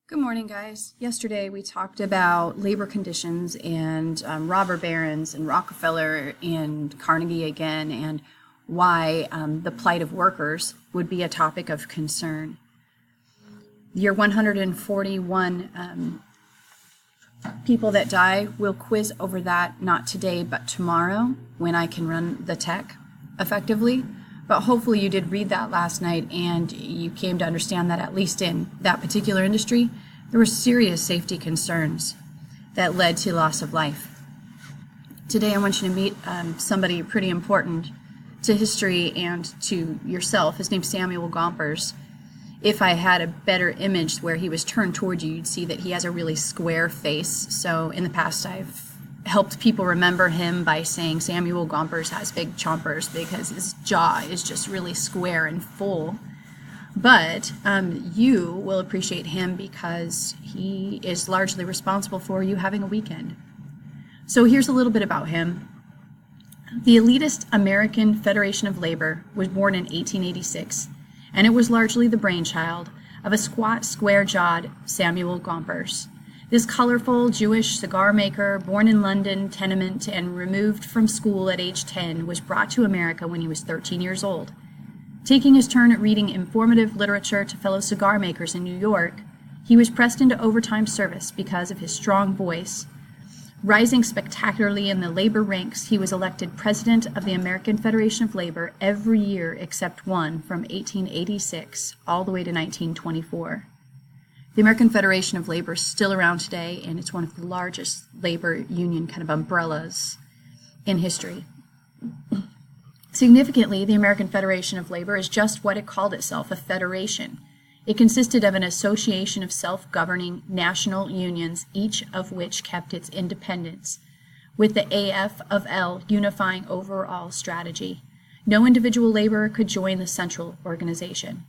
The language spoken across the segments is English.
Good morning, guys. Yesterday we talked about labor conditions and robber barons and Rockefeller and Carnegie again, and why the plight of workers would be a topic of concern. Your 141 people that die, we'll quiz over that, not today, but tomorrow when I can run the tech effectively. But hopefully you did read that last night and you came to understand that at least in that particular industry, there were serious safety concerns that led to loss of life. Today I want you to meet somebody pretty important to history and to yourself. His name's Samuel Gompers. If I had a better image where he was turned toward you, you'd see that he has a really square face. So in the past I've helped people remember him by saying Samuel Gompers has big chompers because his jaw is just really square and full. But you will appreciate him because he is largely responsible for you having a weekend. So here's a little bit about him. The elitist American Federation of Labor was born in 1886, and it was largely the brainchild of a squat, square-jawed Samuel Gompers. This colorful Jewish cigar maker, born in London tenement and removed from school at age 10, was brought to America when he was 13 years old. Taking his turn at reading informative literature to fellow cigar makers in New York, he was pressed into overtime service because of his strong voice. Rising spectacularly in the labor ranks, he was elected president of the American Federation of Labor every year except one from 1886 all the way to 1924. The American Federation of Labor is still around today, and it's one of the largest labor union kind of umbrellas in history. Significantly, the American Federation of Labor is just what it called itself, a federation. It consisted of an association of self-governing national unions, each of which kept its independence, with the AF of L unifying overall strategy. No individual laborer could join the central organization.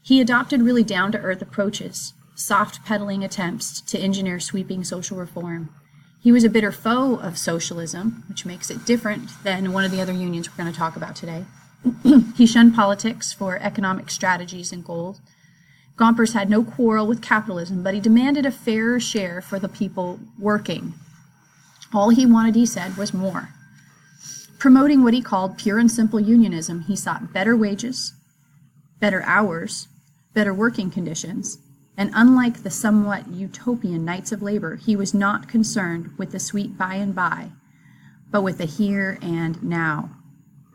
He adopted really down-to-earth approaches, soft-pedaling attempts to engineer sweeping social reform. He was a bitter foe of socialism, which makes it different than one of the other unions we're going to talk about today. He shunned politics for economic strategies and goals. Gompers had no quarrel with capitalism, but he demanded a fairer share for the people working. All he wanted, he said, was more. Promoting what he called pure and simple unionism, he sought better wages, better hours, better working conditions, and unlike the somewhat utopian Knights of Labor, he was not concerned with the sweet by and by, but with the here and now.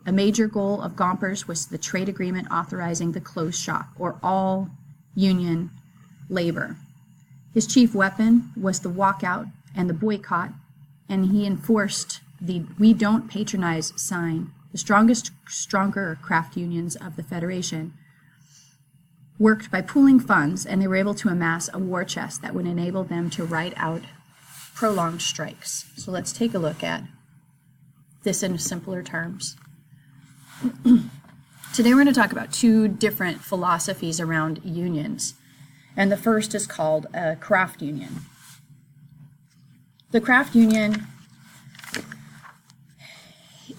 A major goal of Gompers was the trade agreement authorizing the closed shop, or all union labor. His chief weapon was the walkout and the boycott, and he enforced the "We Don't Patronize" sign. The stronger craft unions of the Federation worked by pooling funds, and they were able to amass a war chest that would enable them to ride out prolonged strikes. So let's take a look at this in simpler terms. Today we're going to talk about two different philosophies around unions, and the first is called a craft union. The craft union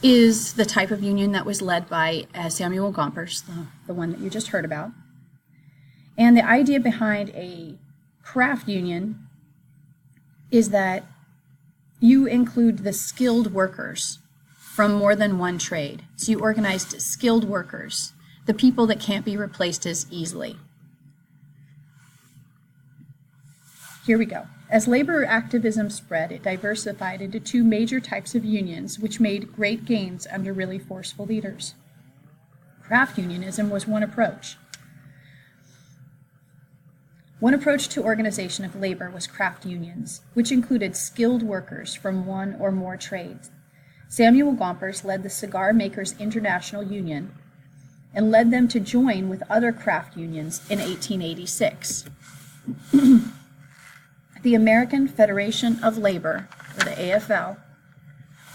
is the type of union that was led by Samuel Gompers, the one that you just heard about. And the idea behind a craft union is that you include the skilled workers from more than one trade. So you organized skilled workers, the people that can't be replaced as easily. Here we go. As labor activism spread, it diversified into two major types of unions, which made great gains under really forceful leaders. Craft unionism was one approach. One approach to organization of labor was craft unions, which included skilled workers from one or more trades. Samuel Gompers led the Cigar Makers International Union and led them to join with other craft unions in 1886. The American Federation of Labor, or the AFL,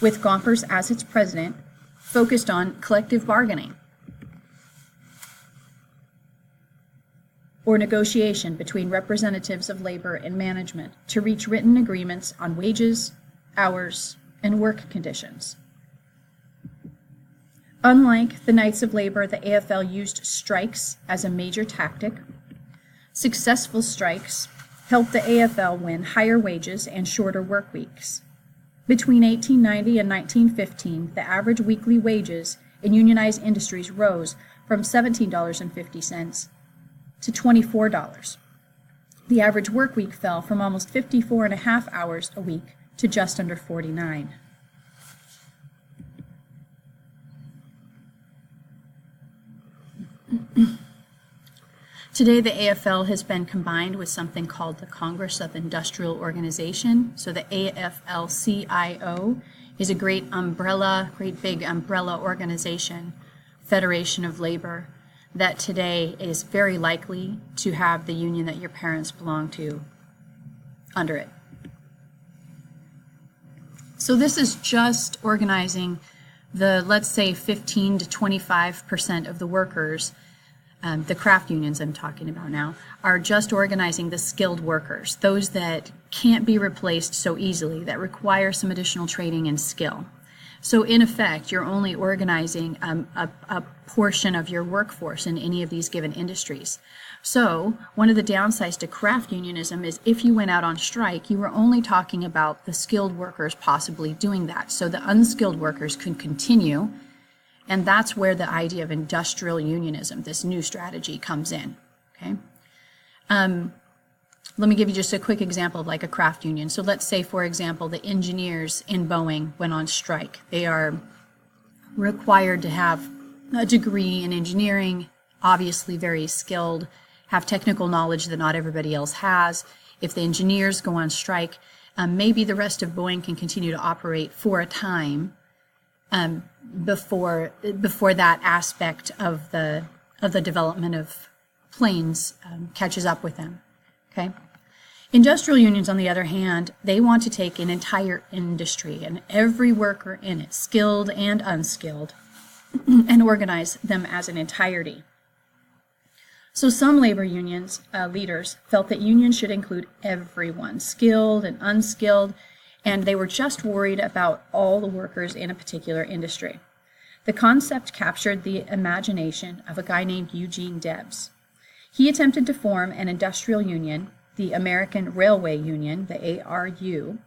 with Gompers as its president, focused on collective bargaining, or negotiation between representatives of labor and management to reach written agreements on wages, hours, and work conditions. Unlike the Knights of Labor, the AFL used strikes as a major tactic. Successful strikes helped the AFL win higher wages and shorter work weeks. Between 1890 and 1915, the average weekly wages in unionized industries rose from $17.50 to $24. The average work week fell from almost 54 and a half hours a week to just under 49. Today, the AFL has been combined with something called the Congress of Industrial Organization. So the AFL-CIO is a great big umbrella organization, Federation of Labor, that today is very likely to have the union that your parents belong to under it. So this is just organizing the, let's say, 15 to 25% of the workers. The craft unions I'm talking about now are just organizing the skilled workers, those that can't be replaced so easily, that require some additional training and skill. So in effect, you're only organizing a portion of your workforce in any of these given industries. So one of the downsides to craft unionism is if you went out on strike, you were only talking about the skilled workers possibly doing that. So the unskilled workers could continue. And that's where the idea of industrial unionism, this new strategy, comes in. Okay, let me give you just a quick example of like a craft union. So let's say, for example, the engineers in Boeing went on strike. They are required to have a degree in engineering, obviously very skilled, have technical knowledge that not everybody else has. If the engineers go on strike, maybe the rest of Boeing can continue to operate for a time. Before that aspect of the development of planes catches up with them. Okay, industrial unions, on the other hand, they want to take an entire industry and every worker in it, skilled and unskilled, and organize them as an entirety. So some labor unions leaders felt that unions should include everyone, skilled and unskilled, and they were just worried about all the workers in a particular industry. The concept captured the imagination of a guy named Eugene Debs. He attempted to form an industrial union, the American Railway Union, the ARU,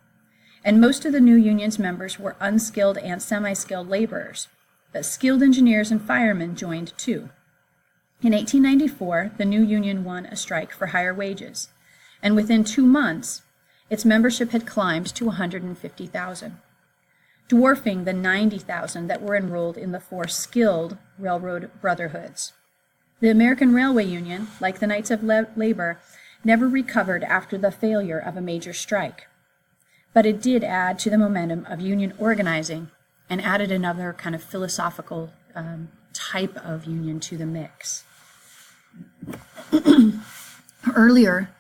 and most of the new union's members were unskilled and semi-skilled laborers, but skilled engineers and firemen joined too. In 1894, the new union won a strike for higher wages, and within 2 months, its membership had climbed to 150,000, dwarfing the 90,000 that were enrolled in the 4 skilled railroad brotherhoods. The American Railway Union, like the Knights of Labor, never recovered after the failure of a major strike, but it did add to the momentum of union organizing and added another kind of philosophical type of union to the mix. Earlier,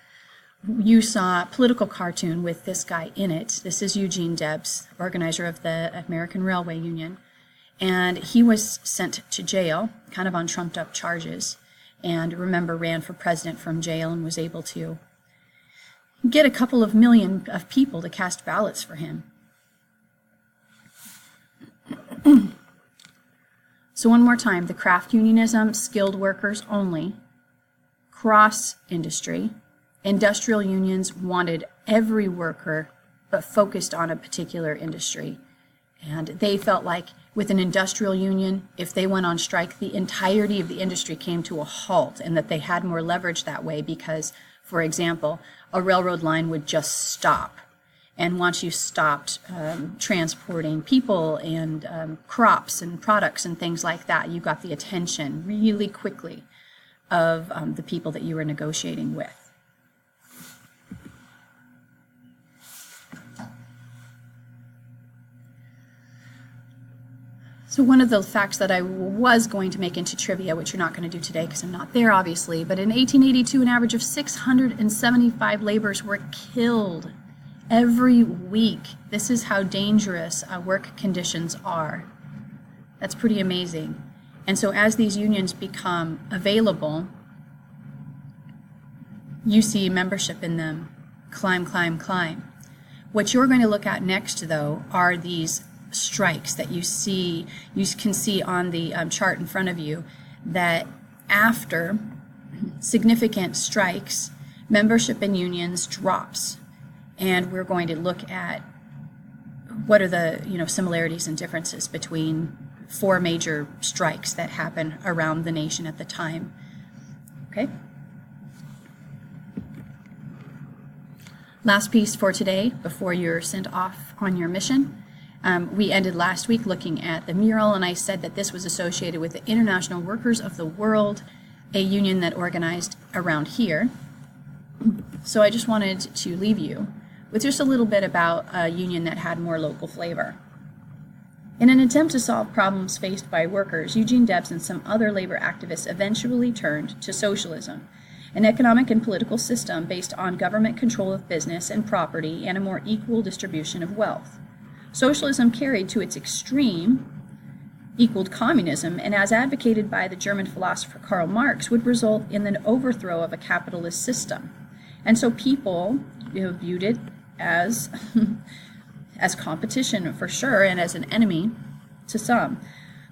you saw a political cartoon with this guy in it. This is Eugene Debs, organizer of the American Railway Union. And he was sent to jail, kind of on trumped-up charges. And remember, ran for president from jail and was able to get a couple of million of people to cast ballots for him. So one more time, the craft unionism, skilled workers only, cross-industry. Industrial unions wanted every worker, but focused on a particular industry. And they felt like with an industrial union, if they went on strike, the entirety of the industry came to a halt, and that they had more leverage that way because, for example, a railroad line would just stop. And once you stopped transporting people and crops and products and things like that, you got the attention really quickly of the people that you were negotiating with. So one of the facts that I was going to make into trivia, which you're not going to do today because I'm not there, obviously, but in 1882, an average of 675 laborers were killed every week. This is how dangerous work conditions are. That's pretty amazing. And so as these unions become available, you see membership in them climb, climb, climb. What you're going to look at next, though, are these strikes that you can see on the chart in front of you, that after significant strikes, membership in unions drops. And we're going to look at what are the similarities and differences between 4 major strikes that happen around the nation at the time. Okay? Last piece for today before you're sent off on your mission. We ended last week looking at the mural, and I said that this was associated with the International Workers of the World, a union that organized around here. So I just wanted to leave you with just a little bit about a union that had more local flavor. In an attempt to solve problems faced by workers, Eugene Debs and some other labor activists eventually turned to socialism, an economic and political system based on government control of business and property and a more equal distribution of wealth. Socialism carried to its extreme equaled communism, and as advocated by the German philosopher Karl Marx, would result in the overthrow of a capitalist system. And so people viewed it as as competition for sure, and as an enemy to some.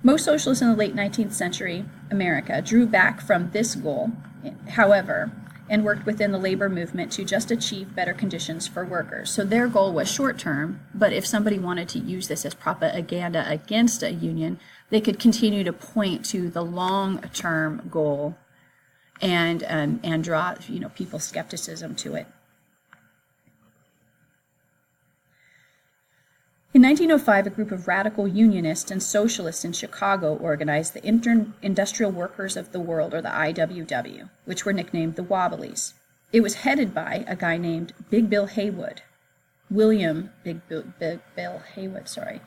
Most socialists in the late 19th century America drew back from this goal, however, and worked within the labor movement to just achieve better conditions for workers. So their goal was short term, but if somebody wanted to use this as propaganda against a union, they could continue to point to the long-term goal and draw people's skepticism to it. In 1905, a group of radical unionists and socialists in Chicago organized the Industrial Workers of the World, or the IWW, which were nicknamed the Wobblies. It was headed by a guy named Big Bill Haywood. William Big Bill Haywood, sorry.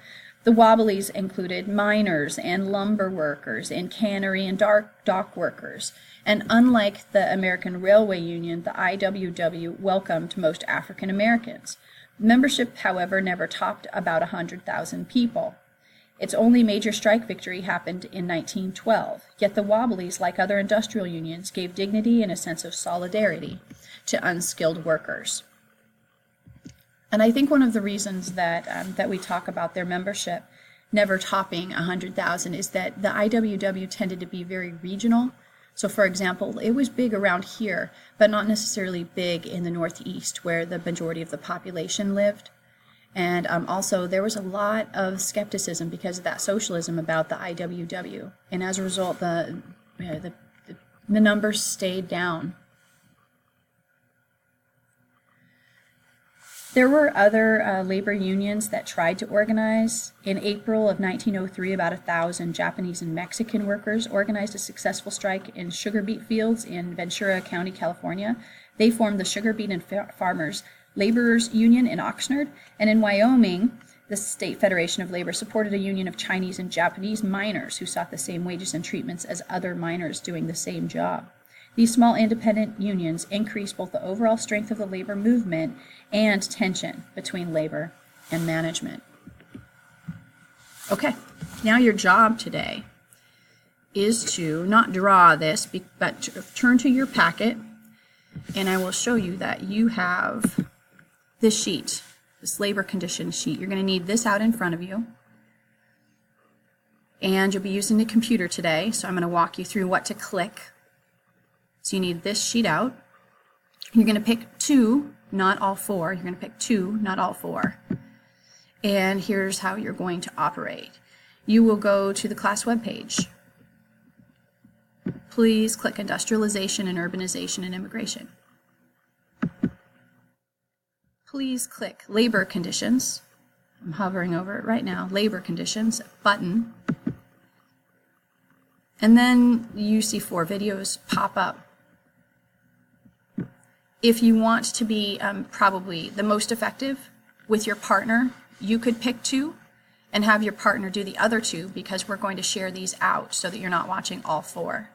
The Wobblies included miners and lumber workers and cannery and dock workers. And unlike the American Railway Union, the IWW welcomed most African Americans. Membership, however, never topped about 100,000 people. Its only major strike victory happened in 1912, yet the Wobblies, like other industrial unions, gave dignity and a sense of solidarity to unskilled workers. And I think one of the reasons that we talk about their membership never topping 100,000 is that the IWW tended to be very regional. So, for example, it was big around here, but not necessarily big in the Northeast, where the majority of the population lived. And also, there was a lot of skepticism because of that socialism about the IWW. And as a result, the numbers stayed down. There were other labor unions that tried to organize. In April of 1903, about 1,000 Japanese and Mexican workers organized a successful strike in sugar beet fields in Ventura County, California. They formed the Sugar Beet and Farmers Laborers Union in Oxnard. And in Wyoming, the State Federation of Labor supported a union of Chinese and Japanese miners who sought the same wages and treatments as other miners doing the same job. These small independent unions increased both the overall strength of the labor movement and tension between labor and management. Okay, now your job today is to not draw this, but to turn to your packet, and I will show you that you have this sheet, this labor conditions sheet. You're going to need this out in front of you, and you'll be using the computer today, so I'm going to walk you through what to click. So you need this sheet out. You're going to pick 2, not all 4. You're going to pick 2, not all 4. And here's how you're going to operate. You will go to the class webpage. Please click Industrialization and Urbanization and Immigration. Please click Labor Conditions. I'm hovering over it right now. Labor Conditions button. And then you see 4 videos pop up. If you want to be probably the most effective with your partner, you could pick 2 and have your partner do the other 2, because we're going to share these out so that you're not watching all 4.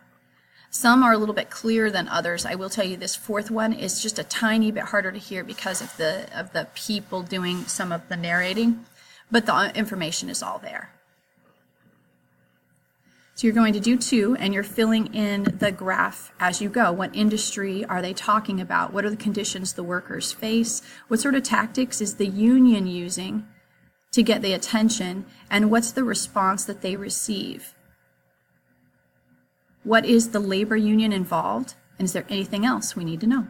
Some are a little bit clearer than others. I will tell you this 4th one is just a tiny bit harder to hear because of the people doing some of the narrating, but the information is all there. So you're going to do 2, and you're filling in the graph as you go. What industry are they talking about? What are the conditions the workers face? What sort of tactics is the union using to get the attention? And what's the response that they receive? What is the labor union involved? And is there anything else we need to know?